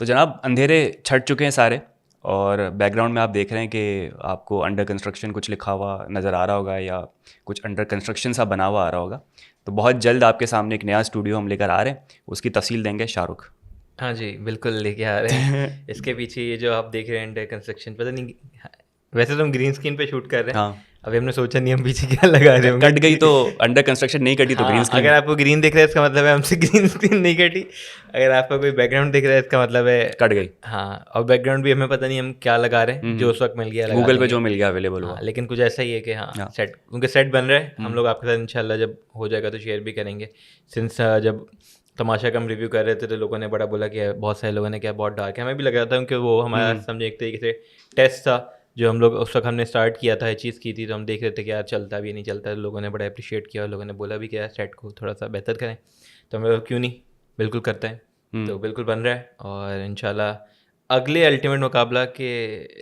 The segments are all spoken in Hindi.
तो जनाब अंधेरे छट चुके हैं सारे और बैकग्राउंड में आप देख रहे हैं कि आपको अंडर कंस्ट्रक्शन कुछ लिखा हुआ नज़र आ रहा होगा या कुछ अंडर कंस्ट्रक्शन सा बना हुआ आ रहा होगा। तो बहुत जल्द आपके सामने एक नया स्टूडियो हम लेकर आ रहे हैं, उसकी तफसील देंगे शाहरुख। हाँ जी, बिल्कुल लेके आ रहे हैं। इसके पीछे ये जो आप देख रहे हैं अंडर कंस्ट्रक्शन, पता नहीं, वैसे तो हम ग्रीन स्क्रीन पे शूट कर रहे हैं। हाँ, अभी हमने सोचा नहीं हम पीछे क्या लगा रहे होंगे। कट गई तो अंडर कंस्ट्रक्शन, नहीं कटी तो ग्रीन हाँ, स्क्रीन। अगर आपको ग्रीन दिख रहा है इसका मतलब है हमसे ग्रीन स्क्रीन नहीं कटी। अगर आपका कोई बैकग्राउंड दिख रहा है इसका मतलब है कट गई। हाँ, और बैकग्राउंड भी हमें पता नहीं हम क्या लगा रहे हैं, जो उस वक्त मिल गया लगा गूगल पे देंगे। जो मिल गया अवेलेबल हुआ। हाँ, लेकिन कुछ ऐसा ही है कि हाँ हाँ। सेट, क्योंकि सेट बन रहा है। हम लोग आपके साथ इंशाल्लाह जब हो जाएगा तो शेयर भी करेंगे। सिंस जब तमाशा का हम रिव्यू कर रहे थे तो लोगों ने बड़ा बोला कि बहुत सारे लोगों ने क्या बहुत डार्क है। हमें भी लगा था कि वो हमारा समझे एक तरीके से टेस्ट था जो हम लोग उस वक्त हमने स्टार्ट किया था, ये चीज़ की थी, तो हम देख रहे थे कि यार चलता भी नहीं चलता। लोगों ने बड़ा अप्रिशिएट किया और लोगों ने बोला भी कि यार सेट को थोड़ा सा बेहतर करें। तो हम लोग क्यों नहीं, बिल्कुल करते हैं। तो बिल्कुल बन रहा है और इंशाल्लाह अगले अल्टीमेट मुकाबला के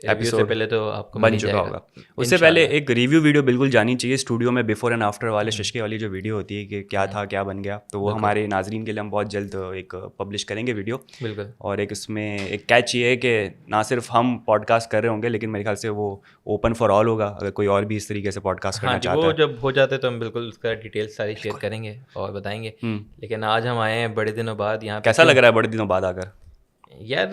रिव्यू से पहले तो आपको बन मिल चुका जाएगा। होगा। उससे पहले एक रिव्यू वीडियो बिल्कुल जानी चाहिए स्टूडियो में, बिफोर एंड आफ्टर वाले शशके वाली जो वीडियो होती है कि क्या था क्या बन गया, तो वो हमारे नाजरीन के लिए हम बहुत जल्द एक पब्लिश करेंगे वीडियो। बिल्कुल। और एक उसमें एक कैच ये है कि ना सिर्फ हम पॉडकास्ट कर रहे होंगे, लेकिन मेरे ख्याल से वो ओपन फॉर ऑल होगा, अगर कोई और भी इस तरीके से पॉडकास्ट करना हाँ जी, चाहता वो है। जब हो जाते तो हम बिल्कुल उसका डिटेल्स सारी शेयर करेंगे और बताएंगे। लेकिन आज हम आए हैं बड़े दिनों बाद यहाँ पे। कैसा लग रहा है बड़े दिनों बाद आकर? यार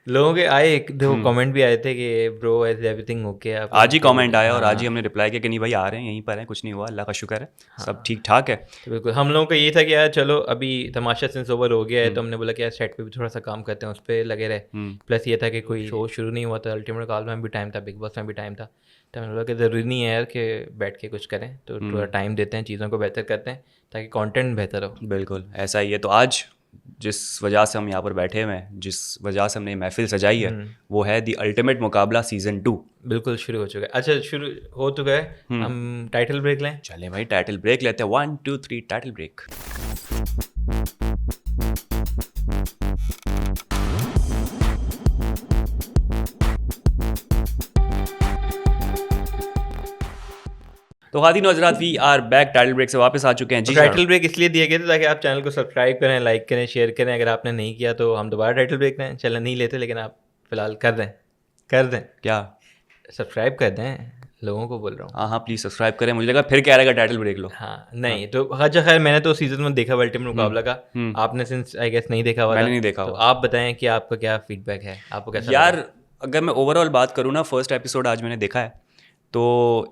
लोगों के आए एक दो कमेंट भी आए थे कि ब्रो इज एवरीथिंग ओके। आज ही कमेंट आया और आज ही हमने रिप्लाई किया कि नहीं भाई आ रहे हैं, यहीं पर हैं, कुछ नहीं हुआ, अल्लाह का शुक्र है, सब ठीक ठाक है। तो बिल्कुल हम लोगों का ये था कि यार चलो अभी तमाशा सिंस ओवर हो गया है तो हमने बोला कि यार सेट पे भी थोड़ा सा काम करते हैं, उस पर लगे रहे। प्लस ये था कि कोई शो शुरू नहीं हुआ था, अल्टीमेट मुकाबला में भी टाइम था, बिग बॉस में भी टाइम था। तो हमने बोला कि ज़रूरी नहीं है यार कि बैठ के कुछ करें, तो थोड़ा टाइम देते हैं, चीज़ों को बेहतर करते हैं ताकि कंटेंट बेहतर हो। बिल्कुल ऐसा ही है। तो आज जिस वजह से हम यहाँ पर बैठे हुए हैं, जिस वजह से हमने महफिल सजाई है, वो है दी अल्टीमेट मुकाबला सीजन 2। बिल्कुल शुरू हो चुका है। अच्छा, शुरू हो चुका है। हम टाइटल ब्रेक लें? चलें भाई टाइटल ब्रेक लेते हैं। 1 2 3 टाइटल ब्रेक। तो खातिन हज़रात, we are back, title break से वापस आ चुके हैं जी। टाइटल ब्रेक इसलिए दिया गया था ताकि आप चैनल को सब्सक्राइब करें, लाइक करें, शेयर करें। अगर आपने नहीं किया तो हम दोबारा टाइटल ब्रेक लें, चलें नहीं लेते, लेकिन आप फिलहाल कर दें क्या सब्सक्राइब कर दें, लोगों को बोल रहा हूँ। हाँ हाँ प्लीज़ सब्सक्राइब करें। मुझे लगा फिर क्या रहेगा टाइटल ब्रेक लो। हाँ नहीं तो अच्छा खैर, मैंने तो सीजन 1 देखा अल्टीमेट मुकाबला का। आपने सिंस आई गेस नहीं देखा हुआ। मैंने नहीं देखा तो हुआ। आप बताएं कि आपका क्या फीडबैक है, आपको कैसा यार अगर मैं ओवरऑल बात करूँ ना, फर्स्ट एपिसोड आज मैंने देखा है, तो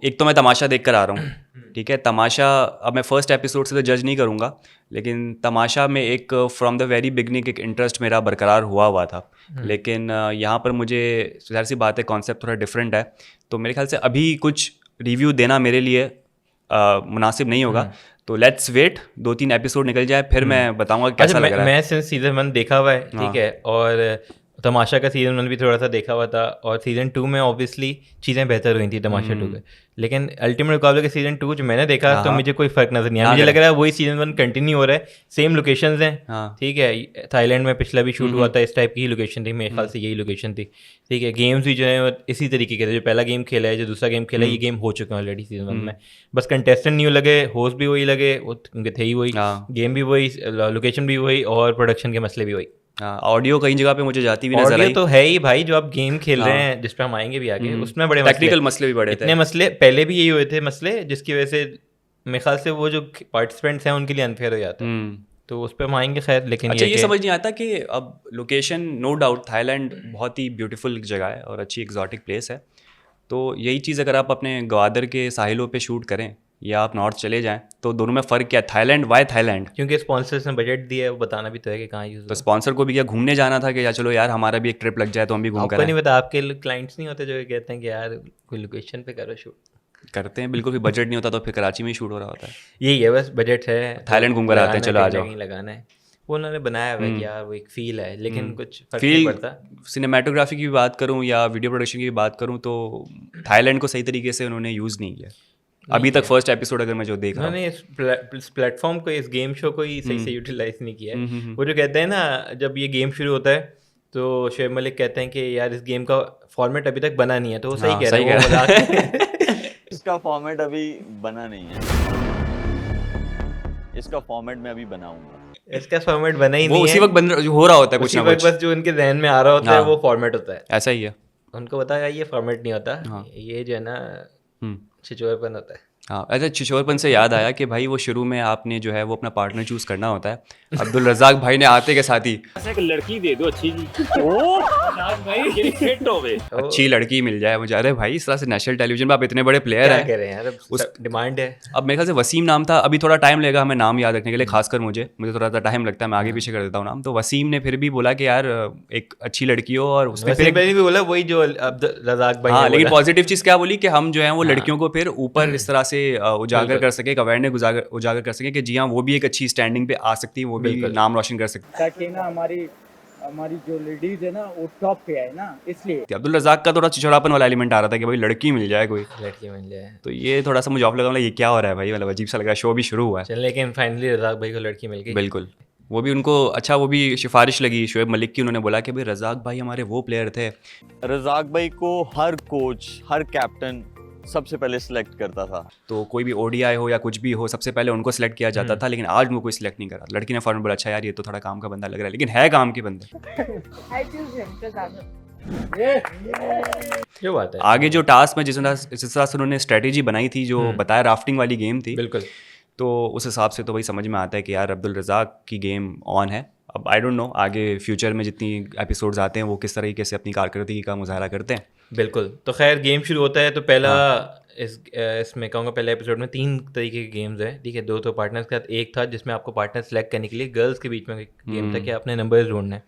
एक तो मैं तमाशा देख कर आ रहा हूँ, ठीक है। तमाशा अब मैं फर्स्ट एपिसोड से तो जज नहीं करूँगा, लेकिन तमाशा में एक फ्रॉम द वेरी बिगनिंग एक इंटरेस्ट मेरा बरकरार हुआ था। लेकिन यहाँ पर मुझे ज़ाहिर सी बात है कॉन्सेप्ट थोड़ा डिफरेंट है, तो मेरे ख्याल से अभी कुछ रिव्यू देना मेरे लिए मुनासिब नहीं होगा। तो लेट्स वेट, 2-3 एपिसोड निकल जाए फिर मैं बताऊँगा कैसा लग रहा है। मैं सिंस सीजन 1 देखा हुआ है, ठीक है, और तमाशा का सीजन 1 भी थोड़ा सा देखा हुआ था, और सीजन 2 में ऑब्वियसली चीज़ें बेहतर हुई थी तमाशा 2 के। लेकिन अल्टीमेट मुकाबले के सीजन 2 जो मैंने देखा तो मुझे कोई फर्क नजर नहीं आया। मुझे लग रहा है वही सीजन 1 कंटिन्यू हो रहा है, सेम लोकेशंस हैं, ठीक है। थाईलैंड में पिछला भी शूट हुआ था, इस टाइप की ही लोकेशन थी, मेरे ख्याल से यही लोकेशन थी, ठीक है। गेम्स भी जो है इसी तरीके के थे, जो पहला गेम खेला है, जो दूसरा गेम खेला है, ये गेम हो चुके हैं ऑलरेडी सीजन 1 में। बस कंटेस्टेंट न्यू लगे, होस्ट भी वही लगे, उनके थे ही वही, गेम भी वही, लोकेशन भी वही, और प्रोडक्शन के मसले भी वही। ऑडियो कई जगह पे मुझे जाती भी नजर आई। ऑडियो तो है ही भाई, जो आप गेम खेल रहे हैं जिस पे हम आएंगे भी आगे, उसमें बड़े टेक्निकल मसले भी बड़े थे। इतने मसले पहले भी यही हुए थे मसले, जिसकी वजह से मेरे ख्याल से वो जो पार्टिसिपेंट्स हैं उनके लिए अनफेयर हो जाता है। तो उस पर हम आएंगे खैर। लेकिन अच्छा, ये समझ नहीं आता कि अब लोकेशन, नो डाउट थाईलैंड बहुत ही ब्यूटीफुल जगह है और अच्छी एग्जॉटिक प्लेस है, तो यही चीज़ अगर आप अपने ग्वादर के साहिलों पे शूट करें या आप नॉर्थ चले जाएं, तो दोनों में फ़र्क क्या है? Thailand, why Thailand? क्योंकि स्पॉन्सर्स ने बजट दिया है, वो बताना भी तो है कि कहाँ यूज़। तो स्पॉन्सर को भी क्या घूमने जाना था कि या चलो यार हमारा भी एक ट्रिप लग जाए तो हम भी घूम कर आपको नहीं पता, आपके क्लाइंट्स नहीं होते जो ये कहते हैं कि यार कोई लोकेशन पे करो शूट? करते हैं बिल्कुल भी। बजट नहीं होता तो फिर कराची में ही शूट हो रहा होता है। यही है, बस बजट है, थाईलैंड घूम कर आते हैं, चलो आ जाओ। लगाना है, वो उन्होंने बनाया हुआ है कि यार वो एक फील है, लेकिन कुछ फर्क नहीं पड़ता। सिनेमेटोग्राफी की भी बात करूं या वीडियो प्रोडक्शन की भी बात करूं, तो थाईलैंड को सही तरीके से उन्होंने यूज़ नहीं किया अभी तक। फर्स्ट एपिसोड अगर मैं जो देख रहा हूँ, उन्होंने इस प्लेटफॉर्म को, इस गेम शो को ही सही से यूटिलाइज नहीं किया है। वो जो कहते हैं ना, जब ये गेम शुरू होता है तो शोएब मलिक कहते हैं कि यार इस गेम का फॉर्मेट अभी तक बना नहीं है, तो वो सही कह रहे हैं। इसका फॉर्मेट अभी बना नहीं है, इसका फॉर्मेट मैं अभी बनाऊंगा। इसका फॉर्मेट बना ही वो नहीं उसी है, वक्त बन जो हो रहा होता है कुछ उसी ना वक्त कुछ, बस जो उनके जहन में आ रहा होता है हाँ। वो फॉर्मेट होता है। ऐसा ही है। उनको बताया ये फॉर्मेट नहीं होता, हाँ। ये जो है ना हम्म। छिछोरपन होता है। हाँ, अच्छा छिछोरपन से याद आया कि भाई वो शुरू में आपने जो है वो अपना पार्टनर चूज़ करना होता है। अब्दुल रज़ाक भाई ने आते के साथ ही एक लड़की दे दो अच्छी ओ भाई ये फिट हो गए। अच्छी लड़की मिल जाए मुझे, अरे भाई इस तरह से नेशनल टेलीविजन में आप इतने बड़े प्लेयर क्या हैं। करें यार, अब डिमांड है। अब मेरे ख्याल से वसीम नाम था, अभी थोड़ा टाइम लगेगा हमें नाम याद रखने के लिए, खासकर मुझे थोड़ा सा टाइम लगता है, मैं आगे पीछे कर देता हूँ नाम। तो वसीम ने फिर भी बोला कि यार एक अच्छी लड़की हो, और उसने फिर वसीम भाई ने भी बोला वही जो अब्दुल रज़ाक भाई हाँ, ने लेकिन बोला। पॉजिटिव चीज़ क्या बोली कि हम जो है वो लड़कियों को फिर ऊपर इस तरह से उजागर कर सके, एक अवेयरनेस उजागर कर सके कि जी हाँ वो भी एक अच्छी स्टैंडिंग पे आ सकती है, वो भी नाम रोशन कर सकती ताकि ना हमारी जो लेडीज है ना वो टॉप पे आए ना, इसलिए। है। अब्दुल रज़ाक का थोड़ा चिचोड़ापन वाला एलिमेंट आ रहा था कि भाई लड़की मिल जाए कोई, लड़की मिल जाए तो ये थोड़ा सा मुझे ऑफ लगा, मतलब ये क्या हो रहा है भाई, मतलब अजीब सा लग रहा है, शो भी शुरू हुआ है। चल, लेकिन फाइनली रज़ाक भाई को लड़की मिल गई। बिल्कुल, वो भी उनको अच्छा, वो भी सिफारिश लगी शोएब मलिक की, उन्होंने बोला कि भाई रज़ाक भाई हमारे वो प्लेयर थे। रज़ाक भाई को हर कोच, हर कैप्टन सबसे पहले सिलेक्ट करता था। तो कोई भी ओडीआई हो या कुछ भी हो, सबसे पहले उनको सिलेक्ट किया जाता था, लेकिन आज उनको कोई सिलेक्ट नहीं करा। लड़की ने फॉरन बोला अच्छा यार ये तो थोड़ा काम का बंदा लग रहा है, लेकिन है काम के बंदे। जो बात है, आगे जो टास्क में जिस तरह से उन्होंने स्ट्रेटेजी बनाई थी, जो बताया राफ्टिंग वाली गेम थी, बिल्कुल। तो उस हिसाब से तो भाई समझ में आता है कि यार अब्दुल रज़ाक की गेम ऑन है। अब आई डोंट नो आगे फ्यूचर में जितनी एपिसोड्स आते हैं वो किस तरीके से अपनी कारकर्दगी का मुजाहरा करते हैं। बिल्कुल। तो खैर गेम शुरू होता है तो पहला इसमें कहूँगा पहले एपिसोड में 3 तरीके के गेम्स हैं, ठीक है। 2 तो पार्टनर्स के साथ, एक था जिसमें आपको पार्टनर सेलेक्ट करने के लिए गर्ल्स के बीच में गेम था कि आपने नंबर ढूंढना है।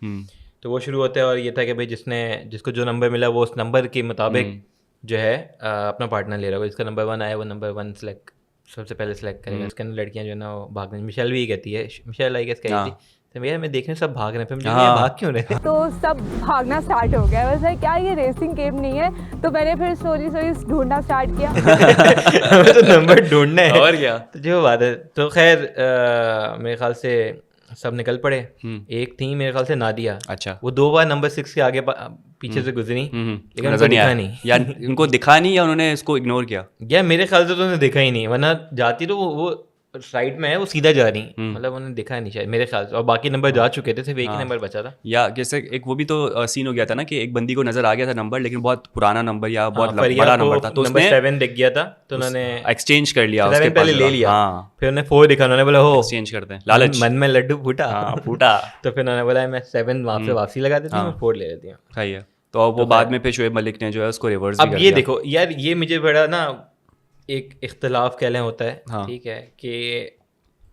तो वो शुरू होता है और ये था कि भाई जिसको जो नंबर मिला वो उस नंबर के मुताबिक जो है अपना पार्टनर ले रहा हो। जिसका नंबर 1 आया वो नंबर 1 सेलेक्ट सबसे पहले सेलेक्ट करेगा। इसके अंदर लड़कियां जो है ना वो भागने, मिशेल भी ये कहती है, मिशेल आई गेस कही थी, तो भैया मैं देख रही हूँ सब भाग रहे हैं, फिर मुझे ये भाग क्यों रहे हैं? तो सब भागना स्टार्ट हो गया। वैसे क्या ये रेसिंग गेम नहीं है? तो मैंने फिर सोरी ढूंढना स्टार्ट किया। तो नंबर ढूंढना है और क्या, तो जो बात है। तो खैर मेरे ख्याल से सब निकल पड़े। एक थी मेरे ख्याल से नादिया, अच्छा वो 2 बार नंबर 6 के आगे पीछे से गुजरी, लेकिन उनको नजर नहीं दिखा आया, नहीं। या उनको दिखा नहीं या उन्होंने इसको इग्नोर किया। या मेरे ख्याल से तो उन्हें दिखा ही नहीं, वरना जाती तो वो साइड में है, वो सीधा जा रही, मतलब उन्हें दिखा नहीं शायद मेरे ख्याल से। और बाकी नंबर जा चुके थे, सिर्फ एक ही नंबर बचा था। या जैसे एक वो भी तो सीन हो गया था ना कि एक बंदी को नजर आ गया था नंबर, लेकिन बहुत पुराना नंबर या बहुत बड़ा नंबर था, तो नंबर उसने 7 दिख गया था, तो उन्होंने एक्सचेंज कर लिया, उसके 7 पहले पास ले लिया। हाँ, फिर उन्हें 4 दिखा, उन्होंने बोला हो एक्सचेंज करते हैं, लालच, मन में लड्डू फूटा। हाँ फूटा, तो फिर उन्होंने बोला मैं 7 वहाँ से वापसी लगा देती हूँ, 4 ले लेती हूँ। सही है। तो अब वो बाद में फिर शोएब मलिक ने जो है उसको रिवर्स भी अब कर ये दिया। देखो यार, ये मुझे बड़ा ना एक इख्तलाफ कह लें होता है, हाँ। ठीक है, कि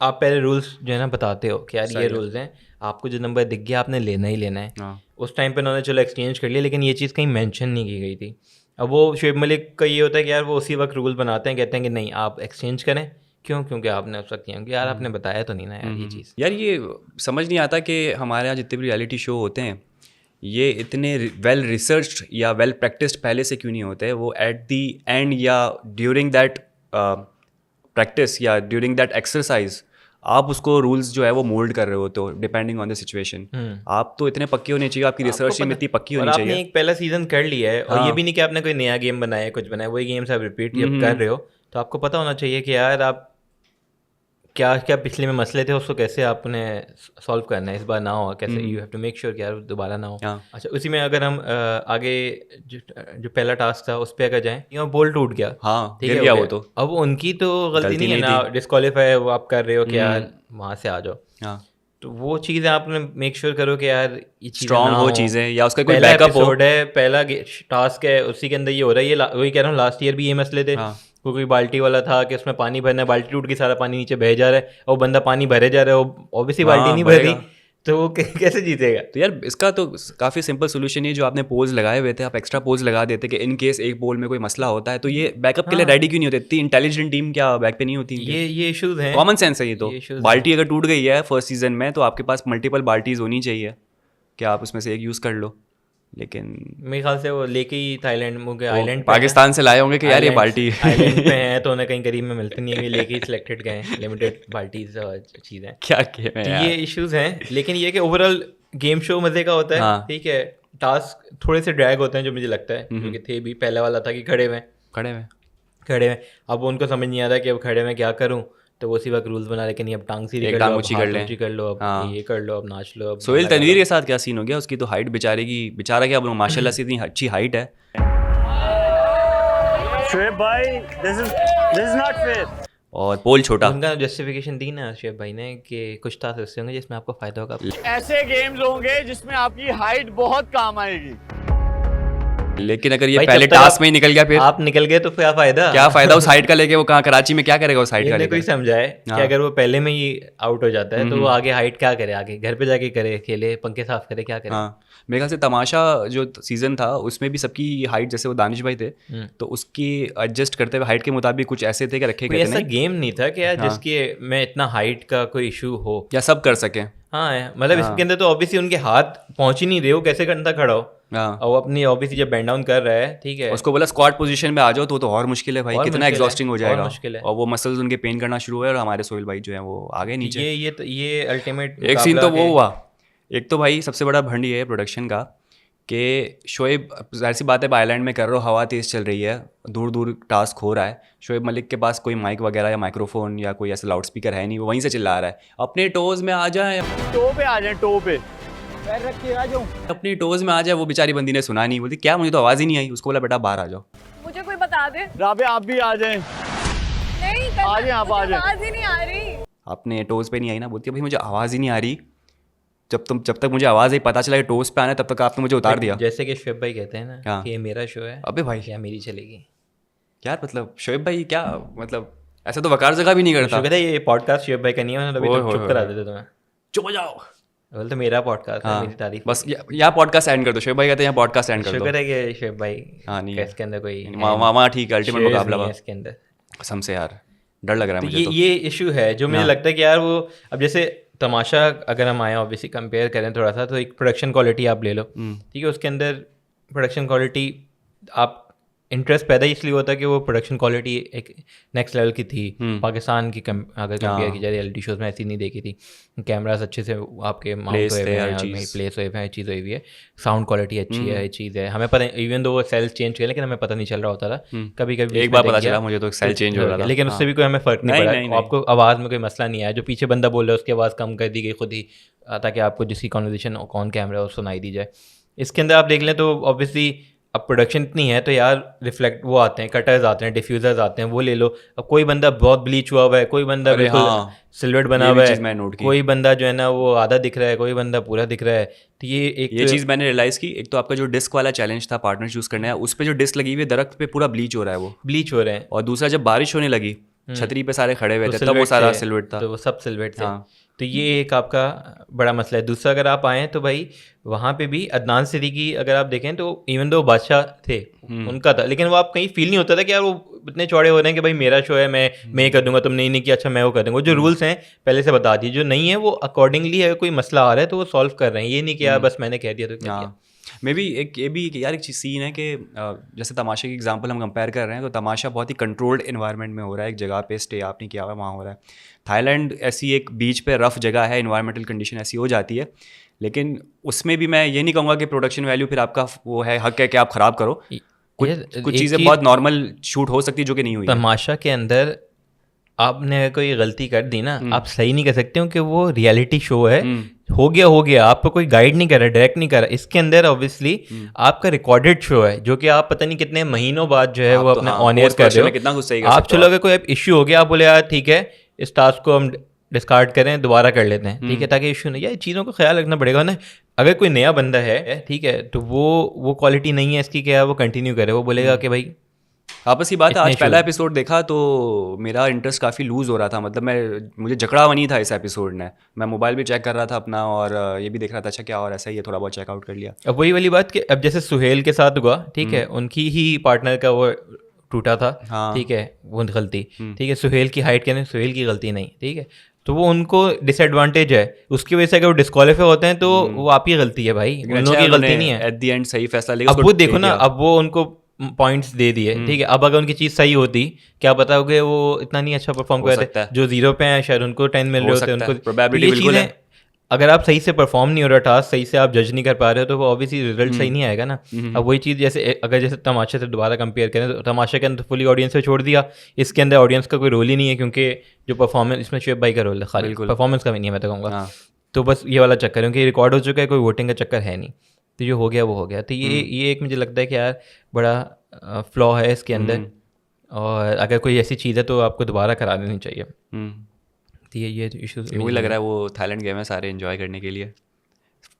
आप पहले रूल्स जो है ना बताते हो कि यार ये रूल्स हैं, आपको जो नंबर दिख गया आपने लेना ही लेना है। हाँ। उस टाइम पे उन्होंने चलो एक्सचेंज कर लिया, लेकिन ये चीज़ कहीं मेंशन नहीं की गई थी। अब वो शोएब मलिक का ये होता है कि यार वो उसी वक्त रूल बनाते हैं, कहते हैं कि नहीं आप एक्सचेंज करें। क्यों? क्योंकि आपने उस वक्त किया कि यार आपने बताया तो नहीं ना यार ये चीज़। यार ये समझ नहीं आता कि हमारे यहाँ जितने भी रियलिटी शो होते हैं ये इतने वेल रिसर्च्ड या वेल प्रैक्टिस्ड पहले से क्यों नहीं होते। वो एट दी एंड या ड्यूरिंग दैट प्रैक्टिस या ड्यूरिंग दैट एक्सरसाइज आप उसको रूल्स जो है वो मोल्ड कर रहे होते हो डिपेंडिंग ऑन द सिचुएशन। आप तो इतने पक्के होने चाहिए, आपकी रिसर्च टीम इतनी पक्की होनी चाहिए। आपने एक पहला सीजन कर लिया है और ये भी नहीं कि आपने कोई नया गेम बनाया है, कुछ बनाया, वही गेम्स आप रिपीट जब कर रहे हो तो आपको पता होना चाहिए कि यार आप क्या क्या पिछले में मसले थे उसको कैसे आपने सॉल्व करना है, इस बार ना हो, कैसे you have to make sure कि यार दोबारा ना हो। अच्छा, उसी में अगर हम आगे जो पहला टास्क था उस पर अगर जाएं, यहाँ बोल टूट गया, हाँ, ठीक गिर है, गया वो तो अब उनकी तो गलती नहीं है ना, डिस्क्वालीफाई वो आप कर रहे हो कि यार वहाँ से आ जाओ। हाँ, तो वो चीज़ें आपने मेक श्योर करो कि यार ये स्ट्रॉन्ग हो चीज़ें या उसका कोई पहला बैकअप हो। एपिसोड है, पहला टास्क है, उसी के अंदर ये हो रहा है। ये वही कह रहा हूँ, लास्ट ईयर भी ये मसले थे। कोई बाल्टी वाला था कि उसमें पानी भरना है, बाल्टी टूट गई, सारा पानी नीचे बह जा रहा है और बंदा पानी भरे जा रहा है, ऑब्वियसली बाल्टी नहीं भर रही, तो वो कैसे जीतेगा। तो यार इसका तो काफ़ी सिंपल सोल्यूशन है, जो आपने पोल्स लगाए हुए थे आप एक्स्ट्रा पोल्स लगा देते कि इन केस एक पोल में कोई मसला होता है तो ये बैकअप के लिए रेडी क्यों नहीं होते। इतनी इंटेलिजेंट टीम क्या बैक पे नहीं होती? ये इश्यूज हैं, कॉमन सेंस है ये तो। बाल्टी अगर टूट गई है फर्स्ट सीजन में तो आपके पास मल्टीपल बाल्टीज होनी चाहिए कि आप उसमें से एक यूज़ कर लो। लेकिन मेरे ख्याल से वो लेके ही थाईलैंड मुझे आइलैंड पाकिस्तान से लाए होंगे कि यार ये बाल्टी आइलैंड पे हैं तो उन्हें कहीं करीब में मिलते नहीं है, लेके ही सिलेक्टेड गए, लिमिटेड बाल्टीज और चीज़ें क्या गेम है यार। ये इश्यूज हैं, लेकिन ये कि ओवरऑल गेम शो मजे का होता है, ठीक है। टास्क थोड़े से ड्रैग होते हैं जो मुझे लगता है, क्योंकि थे भी पहले वाला था कि खड़े में, अब उनको समझ नहीं आ रहा कि अब खड़े में क्या करूं, तो वो उसी वक्त रूल्स बना रहे कि नहीं अब टांग सीधी एक कर टांग लो, ऊंची अब कर हाथ लें। ऊंची कर लो, अब हाँ। ये कर लो, अब नाच लो, अब सोहेल गाना तनवीर गाओ। के साथ क्या सीन हो गया, उसकी तो हाइट बेचारे की, बेचारा क्या बोलूँ, माशाल्लाह से इतनी अच्छी हाइट है। शोएब भाई, दिस इज नॉट फेयर। और पोल छोटा। उनका जस्टिफिकेशन दी ना शोएब भाई ने कि कुछ टास्क ऐसे होंगे जिसमें आपको फायदा होगा। ऐसे गेम्स होंगे जिसमें आपकी हाइट बहुत काम आएगी। लेकिन अगर ये भाई, पहले जब तक टास्क में ही निकल गया फिर आप निकल गए तो क्या फायदा? क्या फायदा उस हाइट का लेके, वो कहाँ कराची में क्या करेगा उस हाइट का इन्हें कोई लेकर। समझाए कि हाँ। अगर वो पहले में ही आउट हो जाता है तो वो आगे हाइट क्या करे, आगे घर पे जाके करे, खेले, पंखे साफ करे, क्या करे? हाँ, मेरे ख्याल से तमाशा जो सीजन था उसमें भी सबकी हाइट, जैसे वो दानिश भाई थे तो उसकी एडजस्ट करते हुए हाइट के मुताबिक कुछ ऐसे थे कि रखे कोई गए ऐसा थे गेम नहीं था कि यार हाँ। जिसके में इतना हाइट का कोई इशू हो। या सब कर सके। हाँ है, मतलब इसके अंदर तो ऑब्वियसली उनके हाथ पहुंच ही नहीं रहे, वो कैसे करता खड़ा हो, हाँ, और वो अपनी ऑब्वियसली जब बेंड डाउन कर रहा है, ठीक है, उसको बोला स्क्वाट पोजीशन में आ जाओ तो और मुश्किल है भाई, और कितना मुश्किल है, एग्जॉस्टिंग हो और जाएगा। मुश्किल है। और वो मसल्स उनके पेन करना शुरू हुए और हमारे सोहेल भाई जो है वो आ गए नीचे। ये अल्टीमेट एक सीन तो वो हुआ, एक तो भाई सबसे बड़ा भंड ये है प्रोडक्शन का कि शोएब, जाहिर सी बात है आइलैंड में कर रहे हो, हवा तेज़ चल रही है, दूर दूर टास्क हो रहा है, शोएब मलिक के पास कोई माइक वगैरह या माइक्रोफोन या कोई ऐसा लाउड स्पीकर है नहीं, वो वहीं से चिल्ला रहा है अपने टोज़ में आ जाए, टो पे आ जाए, टो पे। पैर रख के आ जाऊं। अपनी टोज़ में आ जाए। वो बेचारी बंदी ने सुना नहीं, बोलती क्या, मुझे तो आवाज़ ही नहीं आई। उसको बोला बेटा बाहर आ जाओ। मुझे कोई बता दे। राबे आप भी आ जाएं। नहीं आ जाए, आप आ जाए। आवाज ही नहीं आ रही। अपने टोज़ पे नहीं आई ना, बोलती है भाई मुझे आवाज़ ही नहीं आ रही, जब तक मुझे आवाज़ आई, पता चला कि टोज़ पे आना है, तब तक आपने मुझे उतार दिया। जैसे कि शोएब भाई कहते हैं ना हाँ। कि ये मेरा शो है, अबे भाई क्या मेरी चलेगी। यार, मतलब शोएब भाई क्या, मतलब ऐसा तो वकार जगह भी नहीं करता। शुक्र है ये पॉडकास्ट शोएब भाई का नहीं है, तो अभी ओए तक होए चुप करा होए। देते तुम्हें। चुप हो जाओ। बोल तो मेरा पॉडकास्ट है, हाँ, मेरी तारीफ। बस यहाँ पॉडकास्ट एंड कर दो। शोएब भाई कहते हैं यहाँ पॉडकास्ट एंड कर दो। शुक्र है कि शोएब भाई हाँ, नहीं का है। इसके अंदर कोई मामा ठीक है, अल्टीमेट shares मुकाबला नहीं है बा। इसके अंदर। कसम से यार डर लग रहा है तो मुझे तो। ये इशू है जो मुझे हाँ। लगता है कि यार वो अब जैसे तमाशा अगर हम आए ऑब्वियसली कंपेयर करें थोड़ा सा, तो एक प्रोडक्शन क्वालिटी आप ले लो, ठीक है, उसके अंदर प्रोडक्शन क्वालिटी आप इंटरेस्ट पैदा इसलिए होता है कि वो प्रोडक्शन क्वालिटी एक नेक्स्ट लेवल की थी। पाकिस्तान की अगर कंपेयर की जाए रियलिटी शोज में ऐसी नहीं देखी थी। कैमरास अच्छे से आपके माउंट Place हुए थे, हुए हर हैं, चीज़। प्लेस हुए हुए हैं, चीज़ हुई हुई है, साउंड क्वालिटी अच्छी है, हर चीज़ है, हमें पता इवन दो वो सेल्स चेंज किए लेकिन हमें पता नहीं चल रहा होता था। कभी कभी एक बार पता चला मुझे तो सेल चेंज हो रहा था, लेकिन उससे भी कोई हमें फ़र्क नहीं नहीं, पड़ा। नहीं, आपको आवाज़ में कोई मसला नहीं आया, जो पीछे बंदा बोल रहा है उसकी आवाज़ कम कर दी गई खुद ही, ताकि आपको जिसकी कॉन्वर्जेशन ऑन कैमरा है वो सुनाई दी जाए। इसके अंदर आप देख लें तो ऑब्वियसली अब प्रोडक्शन इतनी है तो यार रिफ्लेक्ट वो आते हैं, कटर्स आते हैं, डिफ्यूज़र्स आते हैं, वो ले लो। अब कोई बंदा बहुत ब्लीच हुआ हुआ है, कोई बंदा अरे बिल्कुल हाँ, सिल्वर्ड बना ये भी हुआ चीज़ मैंने नोट है, की। कोई बंदा जो है ना वो आधा दिख रहा है, कोई बंदा पूरा दिख रहा है। तो ये एक ये चीज़ मैंने रियलाइज़ की। एक तो आपका जो डिस्क वाला चैलेंज था पार्टनर चूज़ करना है, उस पर जो डिस्क लगी हुई है दरख्त पे पूरा ब्लीच हो रहा है वो, ब्लीच हो रहे हैं, और दूसरा जब बारिश होने लगी छतरी पे सारे खड़े हुए तो थे तब वो सिल्वेट सारा थे, सिल्वेट था। तो वो सब सिल्वेट थे। हाँ। तो ये एक आपका बड़ा मसला है। दूसरा अगर आप आएँ तो भाई वहाँ पे भी अदनान सिद्दीकी अगर आप देखें तो इवन दो बादशाह थे उनका था, लेकिन वो आप कहीं फील नहीं होता था कि यार वो इतने चौड़े हो रहे हैं कि भाई मेरा शो है, मैं कर दूंगा, तुम नहीं किया, अच्छा मैं वो कर दूंगा। वो जो रूल्स हैं पहले से बता दिए, जो नहीं है वो अकॉर्डिंगली है, कोई मसला आ रहा है तो वो सॉल्व कर रहे हैं, ये नहीं कि यार बस मैंने कह दिया तो क्या किया। हाँ, मे बी एक ये भी यार एक चीज़ सीन है कि जैसे तमाशा की एग्जांपल हम कंपेयर कर रहे हैं तो तमाशा बहुत ही कंट्रोल्ड इन्वायरमेंट में हो रहा है, एक जगह पे स्टे आपने किया हुआ है वहाँ हो रहा है। थाईलैंड ऐसी एक बीच पे रफ जगह है, इन्वायरमेंटल कंडीशन ऐसी हो जाती है, लेकिन उसमें भी मैं ये नहीं कहूँगा कि प्रोडक्शन वैल्यू फिर आपका वो है हक है कि आप ख़राब करो। कुछ एक चीज़ें चीज़- बहुत नॉर्मल शूट हो सकती है जो कि नहीं हुई है। तमाशा के अंदर आपने अगर कोई गलती कर दी ना, आप सही नहीं कर सकते क्योंकि वो रियलिटी शो है, हो गया, आपको कोई गाइड नहीं कर रहा, डायरेक्ट नहीं कर रहा। इसके अंदर ऑब्वियसली आपका रिकॉर्डेड शो है जो कि आप पता नहीं कितने महीनों बाद जो है वो अपना ऑन एयर कर रहे हो। कितना कुछ सही कर आप सकते हो चलो अगर कोई इशू हो गया, आप बोले यार ठीक है इस टास्क को हम डिस्कार्ड करें, दोबारा कर लेते हैं, ठीक है, ताकि इशू नहीं, यार चीज़ों को ख्याल रखना पड़ेगा ना। अगर कोई नया बंदा है, ठीक है, तो वो क्वालिटी नहीं है इसकी, क्या वो कंटिन्यू करे, वो बोलेगा कि भाई आपस की बात है। इतने आज पहला show। एपिसोड देखा तो मेरा इंटरेस्ट काफ़ी लूज़ हो रहा था, मतलब मुझे जकड़ा हुआ नहीं था इस एपिसोड ने। मैं मोबाइल भी चेक कर रहा था अपना और ये भी देख रहा था अच्छा क्या और ऐसा ही है, थोड़ा बहुत चेकआउट कर लिया। अब वही वाली बात कि अब जैसे सुहेल के साथ हुआ, ठीक है, उनकी ही पार्टनर का वो टूटा था, हाँ। ठीक है, वो गलती, ठीक है, सुहेल की हाइट के नहीं, सुहेल की गलती नहीं, ठीक है, तो वो उनको डिसएडवांटेज है, उसकी वजह से अगर वो डिस्क्वालीफाई होते हैं तो वो आप ही गलती है भाई, उन लोगों की गलती नहीं है। एट द एंड सही फैसला लिया। अब वो देखो ना, अब वो उनको पॉइंट्स दे दिए, ठीक है, अब अगर उनकी चीज़ सही होती, क्या पता हो कि वो इतना नहीं अच्छा परफॉर्म हो कर सकता रहे, है। जो 0 पे हैं शायद उनको 10 मिल रहे होते हैं, सकता है, उनको probability ये बिल्कुल चीज़ें है। अगर आप सही से परफॉर्म नहीं हो रहा टास्क, सही से आप जज नहीं कर पा रहे हो, तो वो ऑब्वियसली रिजल्ट सही नहीं आएगा ना। अब वही चीज़ जैसे अगर जैसे तमाशा से दोबारा कंपेयर करें तो तमाशा के अंदर फुली ऑडियंस पे छोड़ दिया, इसके अंदर ऑडियंस का कोई रोल ही नहीं है, क्योंकि जो परफॉर्मेंस इसमें शुएब भाई का रोल है खाली, परफॉर्मेंस का भी नहीं है मैं तो कहूँगा। तो बस ये वाला चक्कर है, क्योंकि रिकॉर्ड हो चुका है, कोई वोटिंग का चक्कर है नहीं, तो जो हो गया वो हो गया। तो ये एक मुझे लगता है कि यार बड़ा फ्लॉ है इसके अंदर, और अगर कोई ऐसी चीज़ है तो आपको दोबारा करा देनी चाहिए। तो ये इशूज़ वही लग रहा है वो थाईलैंड गए हैं सारे एंजॉय करने के लिए,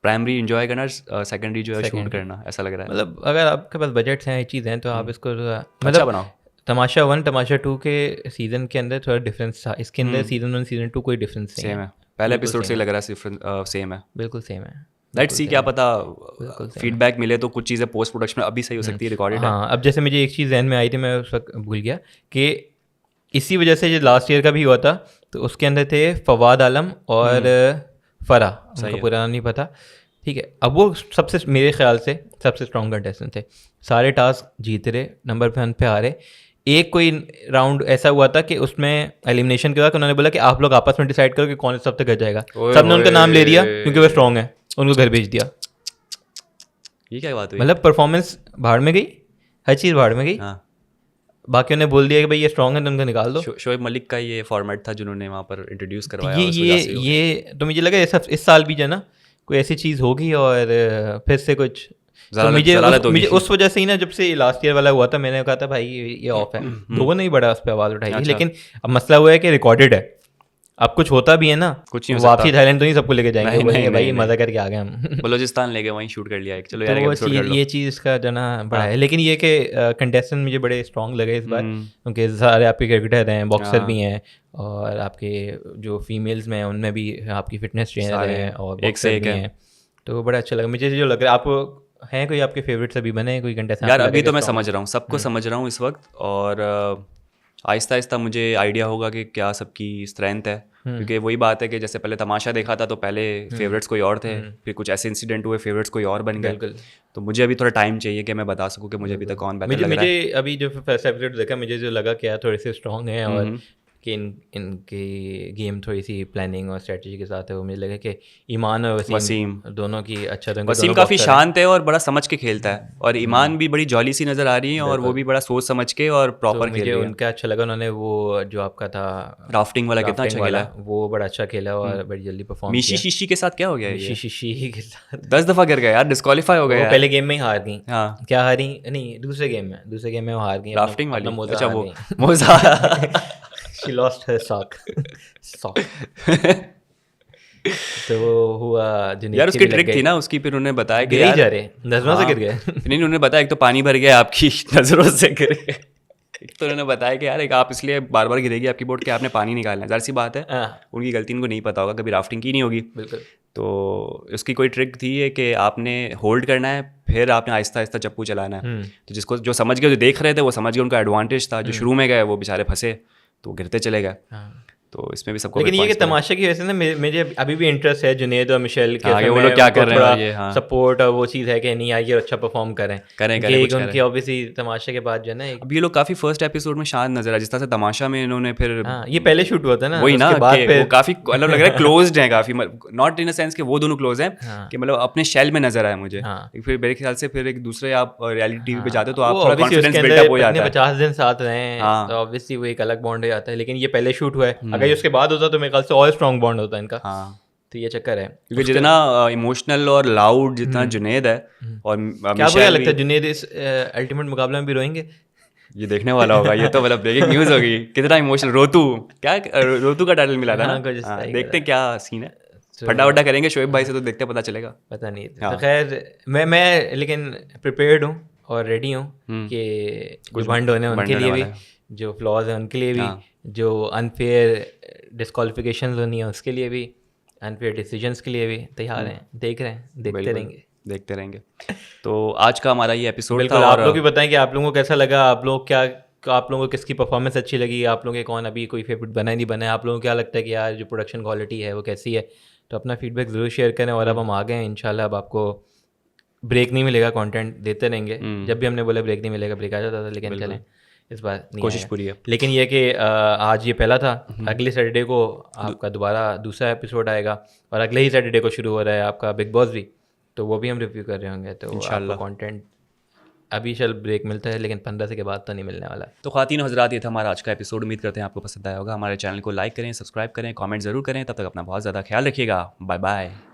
प्राइमरी एंजॉय करना, सेकेंडरी जो है शूट करना, ऐसा लग रहा है। मतलब अगर आपके पास बजट्स हैं, चीज़ें हैं, तो आप इसको अच्छा मतलब बनाओ। तमाशा 1 तमाशा 2 के सीज़न के अंदर थोड़ा डिफरेंस था, इसके अंदर सीज़न 1 सीज़न 2 कोई डिफरेंस नहीं सेम है, पहले एपिसोड से लग रहा है सेम है। बिल्कुल सेम है। लेट्स सी, क्या पता फीडबैक मिले तो कुछ चीज़ें पोस्ट प्रोडक्शन में अभी सही हो सकती है, रिकॉर्डेड है। हाँ, अब जैसे मुझे एक चीज़ जहन में आई थी, मैं उस वक्त भूल गया कि इसी वजह से जो लास्ट ईयर का भी हुआ था, तो उसके अंदर थे फवाद आलम और फरा, उनका पूरा नाम नहीं पता, ठीक है। अब वो सबसे मेरे ख्याल से सबसे स्ट्रॉन्ग कंटेस्टेंट थे, सारे टास्क जीत रहे, नंबर 1 पे आ रहे। एक कोई राउंड ऐसा हुआ था कि उसमें एलिमिनेशन के बाद उन्होंने बोला कि आप लोग आपस में डिसाइड करो कि कौन सब तक जाएगा, सबने उनका नाम ले लिया क्योंकि वो स्ट्रॉन्ग है, उनको घर भेज दिया। ये क्या बात हुई? मतलब परफॉर्मेंस भाड़ में गई, हर चीज़ भाड़ में गई। हाँ, बाकियों ने बोल दिया कि भाई ये स्ट्रॉन्ग है तो उनको निकाल दो। शोएब मलिक का ये फॉर्मेट था जिन्होंने वहाँ पर इंट्रोड्यूस करवाया। ये तो मुझे लगा इस साल भी जो है ना कोई ऐसी चीज़ होगी और फिर से कुछ, तो मुझे उस वजह से ही ना, जब से लास्ट ईयर वाला हुआ था, मैंने कहा था भाई ये ऑफ है, लोगों ने ही बड़ा उस पर आवाज़ उठाई थी। लेकिन अब मसला हुआ है कि रिकॉर्डेड है, अब कुछ होता भी है ना, कुछ नहीं वापसी थाईलैंड तो नहीं सबको लेके जाएंगे, बोलेंगे भाई नहीं, मज़ा करके आ गए हम। बलूचिस्तान ले गए, वहीं शूट कर लिया एक, चलो तो यार वो एपिसोड कर लो। ये चीज़ का जो ना बड़ा है। लेकिन ये कि कंटेस्टेंट मुझे बड़े स्ट्रॉन्ग लगे इस बार, क्योंकि सारे आपके क्रिकेटर हैं, बॉक्सर भी हैं, और आपके जो फीमेल्स में हैं उनमें भी आपकी फिटनेस ट्रेनर हैं और एक से एक हैं, तो बड़ा अच्छा लगा मुझे। जो लग रहा है आप हैं कोई आपके फेवरेट अभी बने कोई कंटेस्टेंट? यार अभी तो मैं समझ रहा हूँ, सबको समझ रहा हूँ इस वक्त, और आहिस्ता आहिस्ता मुझे आइडिया होगा कि क्या सबकी स्ट्रेंथ है, क्योंकि वही बात है कि जैसे पहले तमाशा देखा था तो पहले फेवरेट्स कोई और थे, फिर कुछ ऐसे इंसिडेंट हुए फेवरेट्स कोई और बन गए, तो मुझे अभी थोड़ा टाइम चाहिए कि मैं बता सकूँ कि मुझे अभी तक कौन बेहतर लग रहा है। मुझे अभी जो फर्स्ट एपिसोड देखा, मुझे जो लगा कि यार थोड़े से स्ट्रॉन्ग हैं, और कि इनके गेम थोड़ी सी प्लानिंग और स्ट्रेटजी के साथ है, वो मुझे लगा कि ईमान और वसीम दोनों की अच्छा था। वसीम काफ़ी शांत है और बड़ा समझ के खेलता है, और ईमान भी बड़ी जॉली सी नज़र आ रही है, और वो भी बड़ा सोच समझ के और प्रॉपर खेल रही है। उनका अच्छा लगा, उन्होंने वो जो आपका था राफ्टिंग वाला कितना अच्छा खेला, वो बड़ा अच्छा खेला और बड़ी जल्दी परफॉर्म। मीशी शीशी के साथ क्या हो गया? शीशी के साथ 10 दफ़ा गिर गया यार, डिस्क्वालीफाई हो गया। पहले गेम में ही हार गई। हाँ, क्या हारी? नहीं, दूसरे गेम में वो हार गई, राफ्टिंग वाली। अच्छा, वो she lost her sock. तो वो हुआ यार, उसकी ट्रिक थी ना उसकी, फिर उन्होंने बताया कि यार जा रहे नजरों से गिर गए। नहीं, उन्होंने बताया एक तो पानी भर गया आपकी नजरों से गिर गए, एक तो उन्होंने बताया कि यार एक आप इसलिए बार बार गिरेगी आपकी बोट कि आपने पानी निकालना है। ज़ाहिर सी बात है, उनकी गलती इनको नहीं पता होगा, कभी राफ्टिंग की नहीं होगी। बिल्कुल। तो उसकी कोई ट्रिक थी कि आपने होल्ड करना है, फिर आपने आहिस्ता आहिस्ता चप्पू चलाना है। तो जिसको जो समझ गए, जो देख रहे थे वो समझ गए, उनका एडवांटेज था। जो शुरू में गए वो बेचारे फंसे, तो गिरते चले गए। तो इसमें भी सबको, लेकिन ये कि तमाशा की वजह से ना मुझे अभी भी इंटरेस्ट है जुनेद और मिशेल के, वो लोग क्या कर रहे हैं, ये सपोर्ट, और वो चीज़ है कि नहीं यार ये अच्छा परफॉर्म करें उनकी ऑब्वियसली तमाशा के बाद जो है ना। अब ये लोग काफी फर्स्ट एपिसोड में शांत नजर आए, जिस तरह से तमाशा में इन्होंने फिर ये पहले शूट हुआ था ना, वही ना, वो काफी मतलब लग रहा है क्लोज्ड है काफी, नॉट इन अ सेंस कि वो दोनों क्लोज हैं कि मतलब अपने शेल में नजर आया मुझे। फिर मेरे ख्याल से फिर एक दूसरे आप रियलिटी टीवी पे जाते हो तो आप थोड़ा कॉन्फिडेंस बिल्डअप हो जाता है। 50 दिन साथ रहे हैं तो ऑब्वियसली वो एक अलग बॉन्ड हो जाता है। लेकिन ये पहले शूट हुआ है, अगर ये उसके बाद होता तो मेरे ख्याल से और स्ट्रॉन्ग बॉन्ड होता है इनका। तो ये चक्कर है, क्योंकि जितना इमोशनल और लाउड जितना जुनेद है, और क्या बुरा लगता है जुनेद इस अल्टीमेट मुकाबले में भी रोएंगे? ये देखने वाला होगा, ये तो मतलब ब्रेकिंग न्यूज़ होगी। कितना इमोशनल, रोतू का टाइटल मिला था ना, देखते क्या सीन है, फटाफटा करेंगे शोएब भाई से, तो देखते पता चलेगा। पता नहीं, तो खैर मैं लेकिन प्रिपेयर्ड हूँ और रेडी हूँ कि जो भंड होने उनके लिए भी, जो फ्लॉज हैं उनके लिए भी, जो अनफेयर डिस्क्वालिफिकेशंस होनी है उसके लिए भी, अनफेयर डिसीजंस के लिए भी तैयार हैं। देखते रहेंगे। तो आज का हमारा ये एपिसोड था। आप लोग भी बताएं कि आप लोगों को कैसा लगा, आप लोगों को किसकी परफॉर्मेंस अच्छी लगी, आप लोगों के कौन अभी कोई फेवरेट बना नहीं बना है, आप लोगों को क्या लगता है कि यार जो प्रोडक्शन क्वालिटी है वो कैसी है। तो अपना फीडबैक ज़रूर शेयर करें। और अब हम आ गए हैं इंशाल्लाह, अब आपको ब्रेक नहीं मिलेगा, कंटेंट देते रहेंगे। जब भी हमने बोला ब्रेक नहीं मिलेगा, ब्रेक आ जाता था, लेकिन चलें इस बार नहीं कोशिश आएगा। पूरी है। लेकिन ये कि आज ये पहला था, अगले सैटरडे को आपका दोबारा दूसरा एपिसोड आएगा और अगले ही सैटरडे को शुरू हो रहा है आपका बिग बॉस भी, तो वो भी हम रिव्यू कर रहे होंगे। तो इंशाल्लाह। आपको कंटेंट अभी चल ब्रेक मिलता है, लेकिन 15 से के बाद तो नहीं मिलने वाला। तो ख़वातीन हज़रात, ये था हमारा आज का एपिसोड। उम्मीद करते हैं आपको पसंद आया होगा। हमारे चैनल को लाइक करें, सब्सक्राइब करें, कमेंट ज़रूर करें। तब तक अपना बहुत ज़्यादा ख्याल रखिएगा। Bye bye.